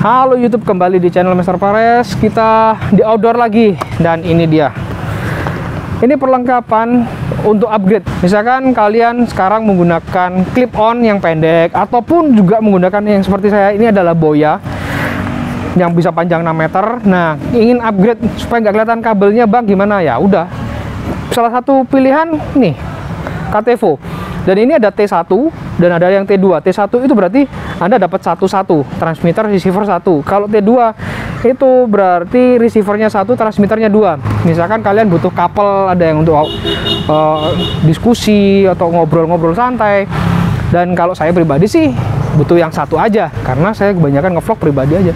Halo YouTube, kembali di channel Mr. Pares. Kita di outdoor lagi, dan ini dia. Ini perlengkapan untuk upgrade. Misalkan kalian sekarang menggunakan clip on yang pendek, ataupun juga menggunakan yang seperti saya ini adalah boya yang bisa panjang 6 meter. Nah, ingin upgrade supaya nggak kelihatan kabelnya, bang, gimana ya? Udah, salah satu pilihan nih, KTEVO. Dan ini ada T1 dan ada yang T2. T1 itu berarti Anda dapat satu transmitter, receiver 1. Kalau T2 itu berarti receivernya 1, transmitternya 2. Misalkan kalian butuh couple, ada yang untuk diskusi atau ngobrol-ngobrol santai. Dan kalau saya pribadi sih butuh yang satu aja, karena saya kebanyakan ngevlog pribadi aja.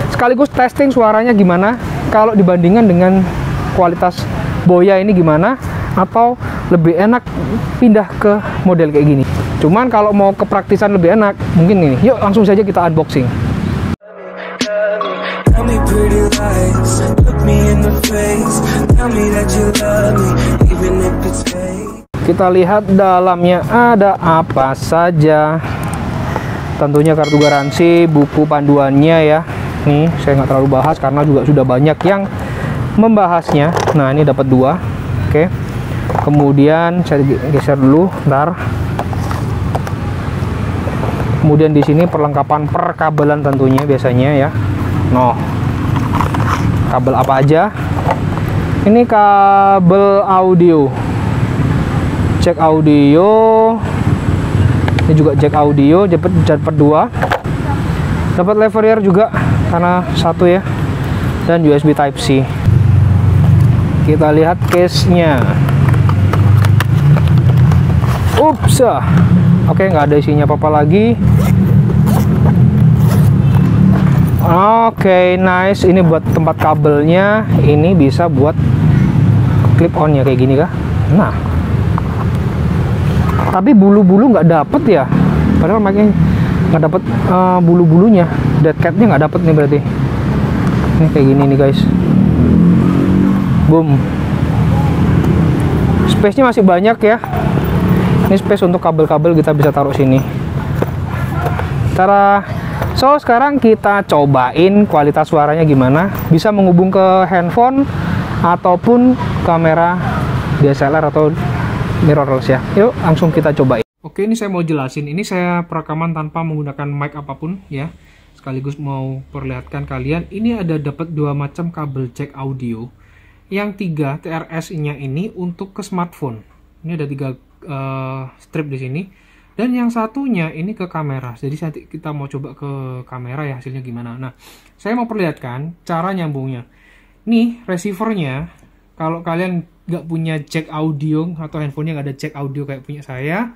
Sekaligus testing suaranya gimana, kalau dibandingkan dengan kualitas boya ini gimana, atau lebih enak pindah ke model kayak gini. Cuman kalau mau kepraktisan lebih enak, mungkin ini. Yuk langsung saja kita unboxing. Kita lihat dalamnya ada apa saja. Tentunya kartu garansi, buku panduannya ya. Nih, saya nggak terlalu bahas karena juga sudah banyak yang membahasnya. Nah, ini dapat 2. Oke. Kemudian saya geser dulu, ntar. Kemudian di sini perlengkapan perkabelan tentunya biasanya ya. Noh, kabel apa aja? Ini kabel audio, jack audio. Ini juga jack audio, dapat 2. Dapat lavalier juga karena 1 ya. Dan USB Type C. Kita lihat case-nya. Ups, oke, nggak ada isinya apa-apa lagi. Oke, nice. Ini buat tempat kabelnya. Ini bisa buat clip on ya, kayak gini kah? Nah, tapi bulu-bulu nggak dapet ya. Padahal makanya nggak dapet bulu-bulunya. Dead cat-nya nggak dapet nih berarti. Ini kayak gini nih guys. Boom. Space-nya masih banyak ya. Ini space untuk kabel-kabel, kita bisa taruh sini. So sekarang kita cobain kualitas suaranya gimana. Bisa menghubung ke handphone ataupun kamera DSLR atau mirrorless ya. Yuk langsung kita cobain. Oke, ini saya mau jelasin. Ini saya perekaman tanpa menggunakan mic apapun ya. Sekaligus mau perlihatkan kalian. Ini ada dapat 2 macam kabel jack audio. Yang 3 TRS-nya ini untuk ke smartphone. Ini ada 3 strip di sini, dan yang satunya ini ke kamera. Jadi nanti kita mau coba ke kamera ya, hasilnya gimana. Nah, saya mau perlihatkan cara nyambungnya. Nih receivernya, kalau kalian nggak punya jack audio atau handphonenya nggak ada jack audio kayak punya saya,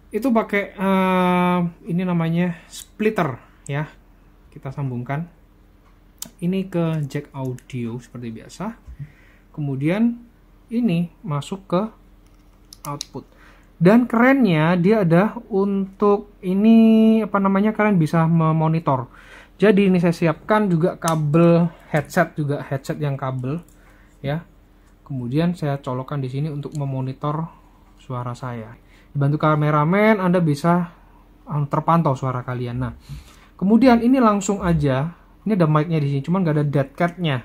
itu pakai ini namanya splitter ya. Kita sambungkan ini ke jack audio seperti biasa. Kemudian ini masuk ke output, dan kerennya dia ada untuk ini apa namanya, kalian bisa memonitor. Jadi ini saya siapkan juga kabel headset, juga headset yang kabel ya. Kemudian saya colokkan di sini untuk memonitor suara saya. Dibantu kameramen, Anda bisa terpantau suara kalian. Nah, kemudian ini langsung aja, ini ada mic-nya di sini, cuman nggak ada dead cat-nya.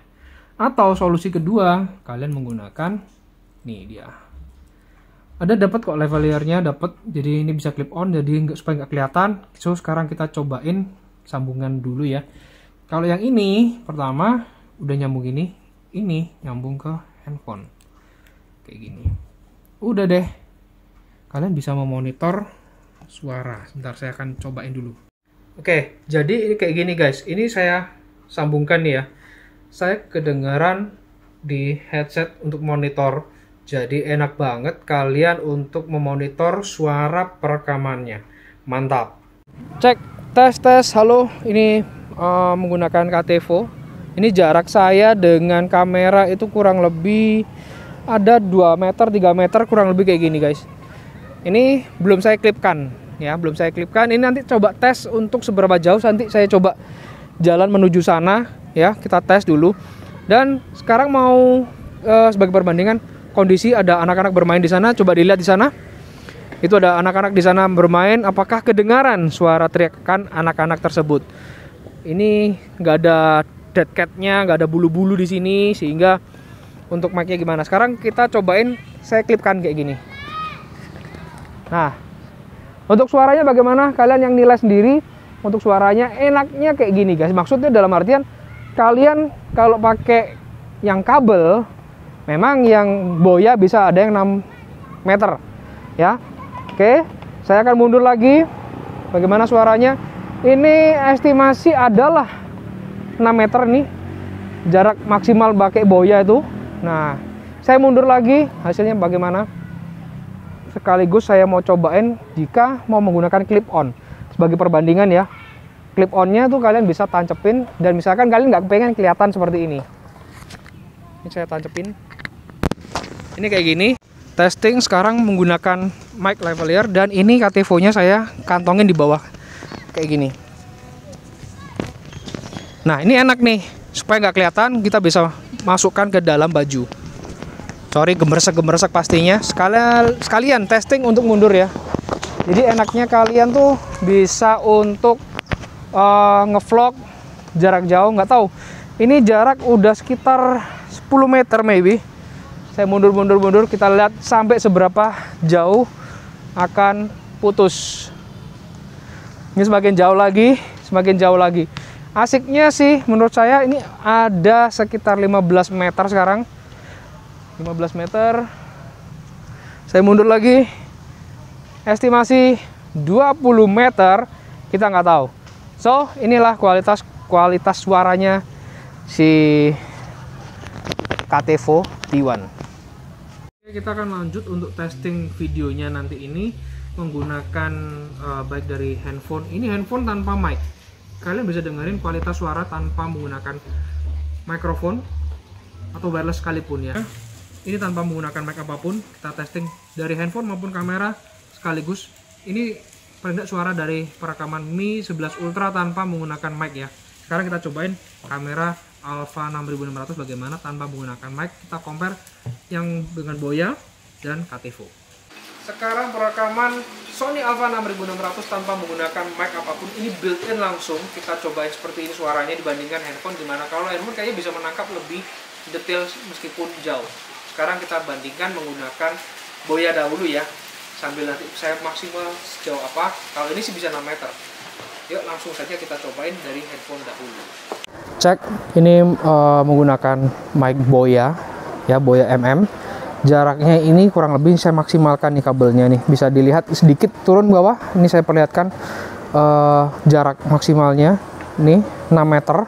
Atau solusi kedua, kalian menggunakan nih dia. Ada dapat kok lavaliernya, dapat. Jadi ini bisa clip on, jadi supaya nggak kelihatan. So sekarang kita cobain sambungan dulu ya. Kalau yang ini pertama udah nyambung ini nyambung ke handphone kayak gini. Udah deh, kalian bisa memonitor suara. Sebentar, saya akan cobain dulu. Oke, jadi ini kayak gini guys. Ini saya sambungkan nih ya. Saya kedengaran di headset untuk monitor. Jadi enak banget kalian untuk memonitor suara perekamannya. Mantap. Cek, tes. Halo, ini menggunakan KTEVO. Ini jarak saya dengan kamera itu kurang lebih ada 2 meter, 3 meter, kurang lebih kayak gini guys. Ini belum saya klipkan ya, belum saya klipkan. Ini nanti coba tes untuk seberapa jauh, nanti saya coba jalan menuju sana ya, kita tes dulu. Dan sekarang mau sebagai perbandingan kondisi, ada anak-anak bermain di sana, coba dilihat di sana. Itu ada anak-anak di sana bermain, apakah kedengaran suara teriakan anak-anak tersebut? Ini nggak ada dead cat-nya, nggak ada bulu-bulu di sini, sehingga untuk mic-nya gimana. Sekarang kita cobain, saya klipkan kayak gini. Nah, untuk suaranya bagaimana? Kalian yang nilai sendiri. Untuk suaranya enaknya kayak gini guys. Maksudnya dalam artian kalian kalau pakai yang kabel, memang yang boya bisa ada yang 6 meter ya. Oke, saya akan mundur lagi. Bagaimana suaranya? Ini estimasi adalah 6 meter nih jarak maksimal pakai boya itu. Nah, saya mundur lagi, hasilnya bagaimana? Sekaligus saya mau cobain jika mau menggunakan clip on. Sebagai perbandingan ya, clip onnya tuh kalian bisa tancepin, dan misalkan kalian nggak pengen kelihatan seperti ini saya tancepin ini kayak gini. Testing sekarang menggunakan mic lavalier, dan ini KTVO nya saya kantongin di bawah kayak gini. Nah, ini enak nih, supaya nggak kelihatan kita bisa masukkan ke dalam baju. Sorry gemeresek pastinya. Sekalian testing untuk mundur ya. Jadi enaknya kalian tuh bisa untuk ngevlog jarak jauh, nggak tahu. Ini jarak udah sekitar 10 meter maybe. Saya mundur, kita lihat sampai seberapa jauh akan putus. Ini semakin jauh lagi. Asiknya sih menurut saya ini ada sekitar 15 meter sekarang. 15 meter. Saya mundur lagi. Estimasi 20 meter, kita nggak tahu. So, inilah kualitas suaranya si KTVO D1. Kita akan lanjut untuk testing videonya nanti ini menggunakan baik dari handphone. Ini handphone tanpa mic. Kalian bisa dengerin kualitas suara tanpa menggunakan mikrofon atau wireless sekalipun ya. Ini tanpa menggunakan mic apapun. Kita testing dari handphone maupun kamera sekaligus. Ini paling tidak suara dari perekaman Mi 11 Ultra tanpa menggunakan mic ya. Sekarang kita cobain kamera Alpha 6600 bagaimana tanpa menggunakan mic. Kita compare yang dengan boya dan KTVO. Sekarang perekaman Sony Alpha 6600 tanpa menggunakan mic apapun. Ini built-in langsung. Kita cobain seperti ini suaranya dibandingkan handphone, dimana kalau handphone kayaknya bisa menangkap lebih detail meskipun jauh. Sekarang kita bandingkan menggunakan boya dahulu ya, sambil nanti saya maksimal sejauh apa. Kalau ini sih bisa 6 meter. Yuk langsung saja kita cobain dari handphone dahulu. Cek, ini menggunakan mic boya ya, boya MM. Jaraknya ini kurang lebih saya maksimalkan nih kabelnya nih, bisa dilihat sedikit turun bawah. Ini saya perlihatkan jarak maksimalnya nih 6 meter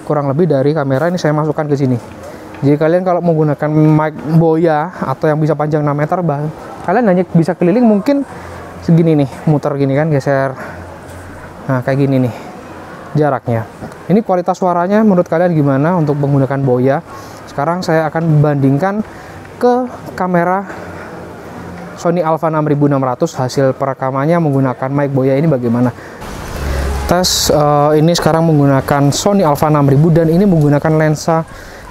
kurang lebih dari kamera. Ini saya masukkan ke sini. Jadi kalian kalau menggunakan mic boya atau yang bisa panjang 6 meter, kalian hanya bisa keliling mungkin segini nih, muter gini kan, geser. Nah, kayak gini nih jaraknya. Ini kualitas suaranya menurut kalian gimana untuk menggunakan boya? Sekarang saya akan bandingkan ke kamera Sony Alpha 6600, hasil perekamannya menggunakan mic boya ini bagaimana. Tes ini sekarang menggunakan Sony Alpha 6000 dan ini menggunakan lensa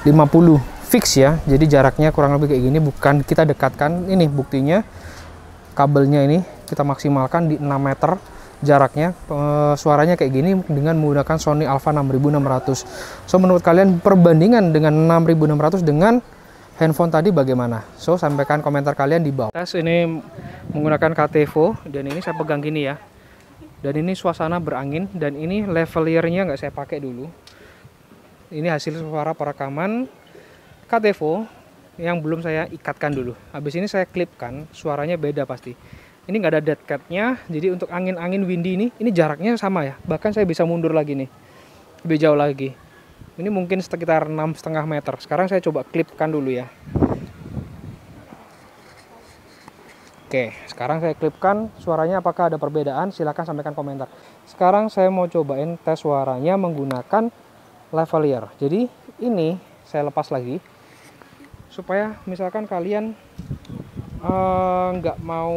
50 fix ya. Jadi jaraknya kurang lebih kayak gini, bukan kita dekatkan. Ini buktinya kabelnya ini kita maksimalkan di 6 meter jaraknya. Suaranya kayak gini dengan menggunakan Sony Alpha 6600. So menurut kalian perbandingan dengan 6600 dengan handphone tadi bagaimana? So sampaikan komentar kalian di bawah. Tes ini menggunakan KTVO dan ini saya pegang gini ya. Dan ini suasana berangin, dan ini lavaliernya nggak saya pakai dulu. Ini hasil suara perekaman KTVO yang belum saya ikatkan dulu. Habis ini saya klipkan, suaranya beda pasti. Ini nggak ada dead cat-nya, jadi untuk angin-angin windy ini jaraknya sama ya. Bahkan saya bisa mundur lagi nih, lebih jauh lagi. Ini mungkin sekitar 6,5 meter. Sekarang saya coba klipkan dulu ya. Oke, sekarang saya klipkan, suaranya apakah ada perbedaan? Silahkan sampaikan komentar. Sekarang saya mau cobain tes suaranya menggunakan lavalier. Jadi ini saya lepas lagi supaya misalkan kalian nggak mau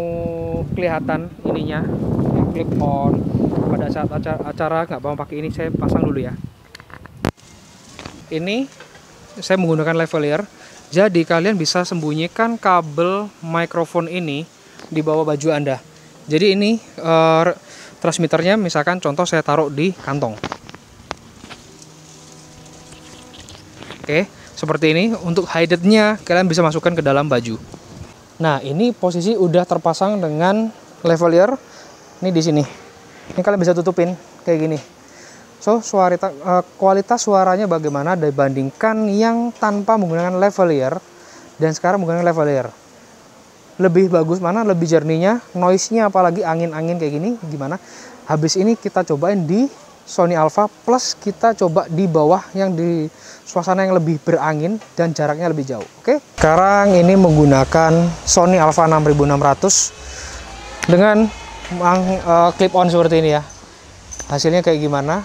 kelihatan ininya ya, clip on pada saat acara nggak mau pakai ini, saya pasang dulu ya. Ini saya menggunakan lavalier, jadi kalian bisa sembunyikan kabel mikrofon ini di bawah baju Anda. Jadi ini transmitternya misalkan contoh saya taruh di kantong. Oke, seperti ini. Untuk hidden-nya kalian bisa masukkan ke dalam baju. Nah, ini posisi udah terpasang dengan lavalier. Ini di sini. Ini kalian bisa tutupin kayak gini. So, kualitas suaranya bagaimana dibandingkan yang tanpa menggunakan lavalier dan sekarang menggunakan lavalier? Lebih bagus mana? Lebih jernihnya, noise-nya apalagi angin-angin kayak gini gimana? Habis ini kita cobain di Sony Alpha Plus, kita coba di bawah yang di suasana yang lebih berangin dan jaraknya lebih jauh. Oke. Sekarang ini menggunakan Sony Alpha 6600 dengan clip on seperti ini ya. Hasilnya kayak gimana?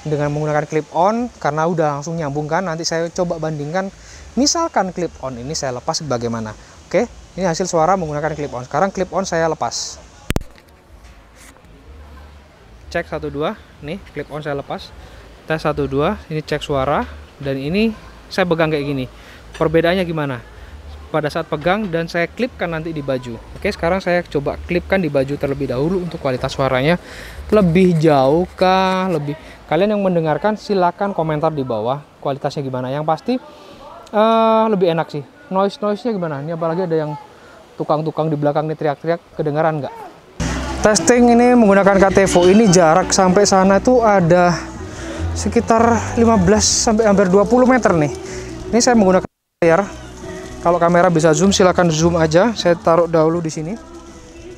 Dengan menggunakan clip on, karena udah langsung nyambung kan, nanti saya coba bandingkan. Misalkan clip on ini saya lepas bagaimana. Oke, ini hasil suara menggunakan clip on. Sekarang clip on saya lepas. Cek 1 2, nih clip on saya lepas. Tes 1 2, ini cek suara, dan ini saya pegang kayak gini. Perbedaannya gimana? Pada saat pegang dan saya klipkan nanti di baju. Oke, sekarang saya coba klipkan di baju terlebih dahulu untuk kualitas suaranya lebih jauh kah, lebih. Kalian yang mendengarkan silakan komentar di bawah kualitasnya gimana. Yang pasti lebih enak sih. Noise-nya gimana? Ini apalagi ada yang tukang-tukang di belakang nih teriak-teriak, kedengaran nggak? Testing ini menggunakan KTVO. Ini jarak sampai sana itu ada sekitar 15 sampai hampir 20 meter nih. Ini saya menggunakan layar. Kalau kamera bisa zoom, silakan zoom aja. Saya taruh dahulu di sini.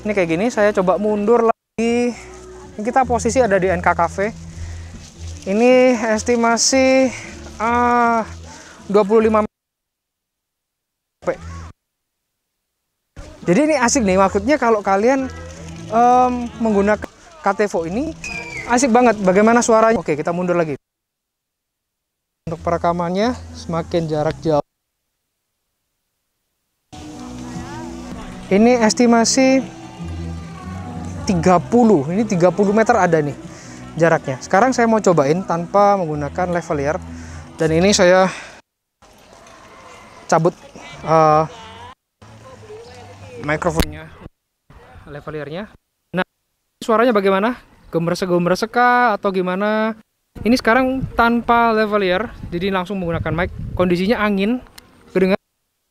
Ini kayak gini. Saya coba mundur lagi. Ini kita posisi ada di NK Cafe. Ini estimasi 25 meter. Jadi ini asik nih. Maksudnya kalau kalian menggunakan KTVO ini asik banget. Bagaimana suaranya? Oke, kita mundur lagi. Untuk perekamannya semakin jarak jauh. Ini estimasi 30. Ini 30 meter ada nih jaraknya. Sekarang saya mau cobain tanpa menggunakan lavalier. Dan ini saya cabut mikrofonnya, lavaliernya. Nah, suaranya bagaimana? Gemeresek-gemeresek kah atau gimana? Ini sekarang tanpa lavalier, jadi langsung menggunakan mic. Kondisinya angin, kedengaran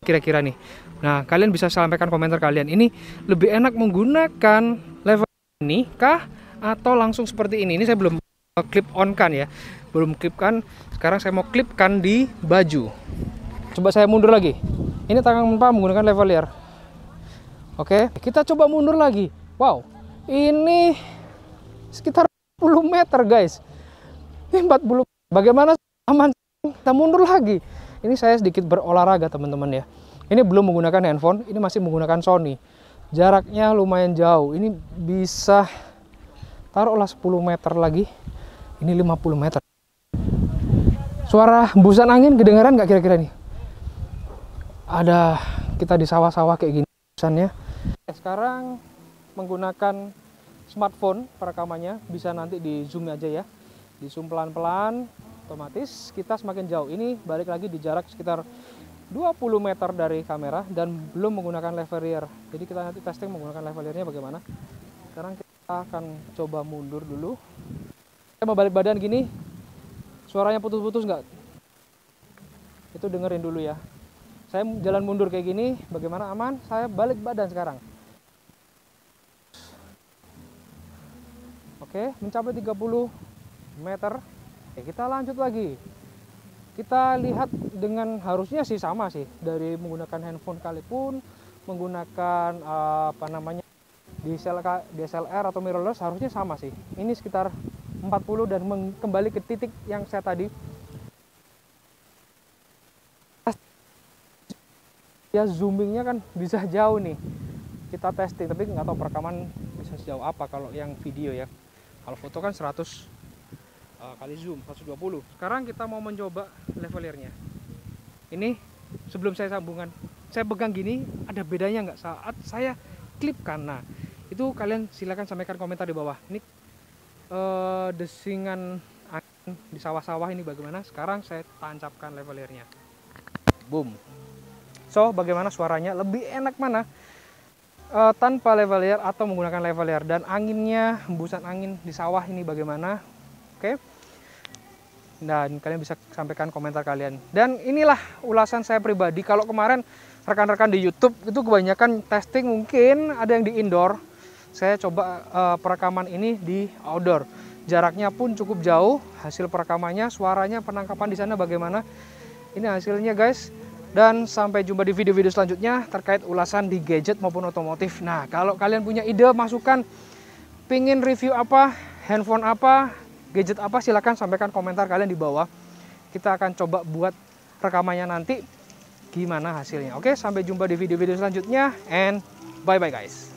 kira-kira nih. Nah, kalian bisa sampaikan komentar kalian. Ini lebih enak menggunakan lavalier ini kah atau langsung seperti ini? Ini saya belum clip on kan ya. Belum clipkan. Sekarang saya mau clipkan di baju. Coba saya mundur lagi. Ini tanpa menggunakan lavalier. Oke, kita coba mundur lagi. Wow, ini sekitar 40 meter guys. Ini 40. Bagaimana aman? Kita mundur lagi. Ini saya sedikit berolahraga teman-teman ya. Ini belum menggunakan handphone, ini masih menggunakan Sony. Jaraknya lumayan jauh. Ini bisa taruhlah 10 meter lagi. Ini 50 meter. Suara hembusan angin kedengaran nggak kira-kira nih? Ada kita di sawah-sawah kayak gini hembusannya. Sekarang menggunakan smartphone perekamannya, bisa nanti di zoom aja ya. Di zoom pelan-pelan, otomatis kita semakin jauh. Ini balik lagi di jarak sekitar 20 meter dari kamera dan belum menggunakan lavalier. Jadi kita nanti testing menggunakan lavaliernya bagaimana. Sekarang kita akan coba mundur dulu. Saya mau balik badan gini, suaranya putus-putus nggak? Itu dengerin dulu ya. Saya jalan mundur kayak gini, bagaimana aman? Saya balik badan sekarang. Oke, mencapai 30 meter. Oke, kita lanjut lagi. Kita lihat dengan harusnya sih sama sih dari menggunakan handphone sekalipun, menggunakan DSLR atau mirrorless harusnya sama sih. Ini sekitar 40 dan kembali ke titik yang saya tadi. Ya zoomingnya kan bisa jauh nih. Kita testing tapi nggak tahu perekaman bisa sejauh apa kalau yang video ya. Kalau foto kan 100 kali zoom 120. Sekarang kita mau mencoba lavaliernya. Ini sebelum saya sambungan, saya pegang gini, ada bedanya nggak saat saya klipkan? Nah, itu kalian silakan sampaikan komentar di bawah. Ini desingan angin di sawah-sawah ini bagaimana? Sekarang saya tancapkan lavaliernya. Boom. So, bagaimana suaranya? Lebih enak mana? Tanpa lavalier atau menggunakan lavalier, dan anginnya, hembusan angin di sawah ini bagaimana? Oke. dan kalian bisa sampaikan komentar kalian. Dan inilah ulasan saya pribadi. Kalau kemarin rekan-rekan di YouTube itu kebanyakan testing, mungkin ada yang di indoor. Saya coba perekaman ini di outdoor. Jaraknya pun cukup jauh. Hasil perekamannya, suaranya, penangkapan di sana bagaimana? Ini hasilnya guys. Dan sampai jumpa di video-video selanjutnya terkait ulasan di gadget maupun otomotif. Nah, kalau kalian punya ide, masukan, pingin review apa, handphone apa, gadget apa, silahkan sampaikan komentar kalian di bawah. Kita akan coba buat rekamannya nanti gimana hasilnya. Oke, sampai jumpa di video-video selanjutnya and bye-bye guys.